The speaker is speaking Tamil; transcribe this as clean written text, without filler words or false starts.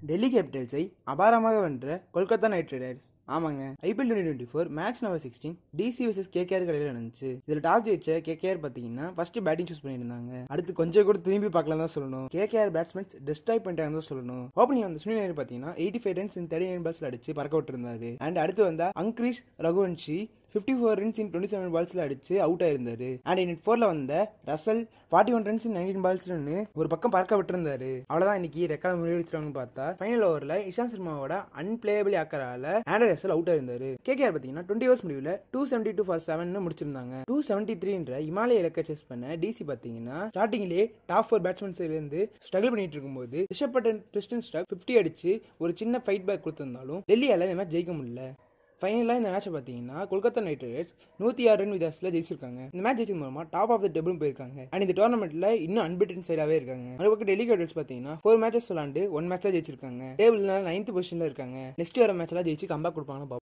டெல்லி கேபிட்டல்ஸை அபாரமாக வென்ற கொல்கத்தா நைட் ரைடர்ஸ். ஆமாங்க, IPL 2024 match number 16 DC vs KKR கடையில் நடந்துச்சு. இதுல டாஸ் ஜெயிச்ச கேகேஆர் பாத்தீங்கன்னா ஃபர்ஸ்ட் பேட்டிங் சூஸ் பண்ணியிருந்தாங்க. அடுத்து கொஞ்சம் கூட திரும்பி பார்க்கலாம் தான் சொல்லணும். கேகேஆர் பேட்ஸ்மேன்ஸ் டிஸ்ட்ராய் பண்ணிட்டாங்க தான் சொல்லணும். ஓப்பனிங் வந்த சுனில் நாயர் பாத்தீங்கன்னா 85 ரன்ஸ் இன் 39 பால்ஸ்ல அடிச்சு பறக்க விட்டுருந்தாரு. அண்ட் அடுத்து வந்த அங்கிரீஷ் ரகுவன்ஷி 54 ரன்ஸ் இன் 27 பால்ஸ்ல அடிச்சு அவுட் ஆயிருந்தாரு. அண்ட் இன் 4ல வந்த ரசல் 41 ரன்ஸ் இன் 19 பால்ஸ்னு ஒரு பக்கம் பறக்க விட்டுருந்தாரு. அவ்வளவுதான் இன்னைக்கு ரெக்கார்ட் முறியடிச்சிட்டாங்கன்னு பார்த்தா ஃபைனல் ஓவர்ல இஷாந்த் சர்மாவோட அன்பிளேயபிள் ஆக்கரால ஆண்டர் ரசல் அவுட் ஆயிருந்தாரு. கேகேஆர் பாத்தீங்கன்னா 20 ஓவர்ஸ் முடிவுல 272 for 7 முடிச்சிருந்தாங்க. 273 இமாலய இலக்கை செஸ் பண்ண டிசி பாத்தீங்கன்னா ஸ்டார்டிங்லேயே டாப் 4 பேட்ஸ்மேன்ஸ்ல இருந்து ஸ்ட்ரகிள் பண்ணிட்டு இருக்கும்போது ரிஷப் பண்ட் ட்ரிஸ்டன் ஸ்டாக் 50 அடிச்சு ஒரு சின்ன ஃபைட் பேக் கொடுத்திருந்தாலும் டெல்லியால இந்த மேட்ச் ஜெயிக்க முடியல. ஃபைனலாக இந்த மேட்சை பார்த்தீங்கன்னா கொல்கத்தா நைட் ரைடர்ஸ் 106 ரன் வித்தியாசத்தில் ஜெயிச்சிருக்காங்க. இந்த மேட்ச் ஜெயிச்சது மூலமா டாப் ஆஃப் த டேபிளும் போயிருக்காங்க. அண்ட் இந்த டோர்னமெண்ட்ல இன்னும் அன்பிட்டன் சைடாவே இருக்காங்க. மறுபக்கம் டெல்லி கேபிட்டல்ஸ் பார்த்தீங்கன்னா 4 மேட்சஸ் விளாண்டு 1 மேட்ச் தான் ஜெயிச்சிருக்காங்க. டேபிள்ல 9th பொசிஷன்ல இருக்காங்க. நெக்ஸ்ட் வர மேட்ச்லாம் ஜெயிச்சு கம்பேக் கொடுப்பாங்க.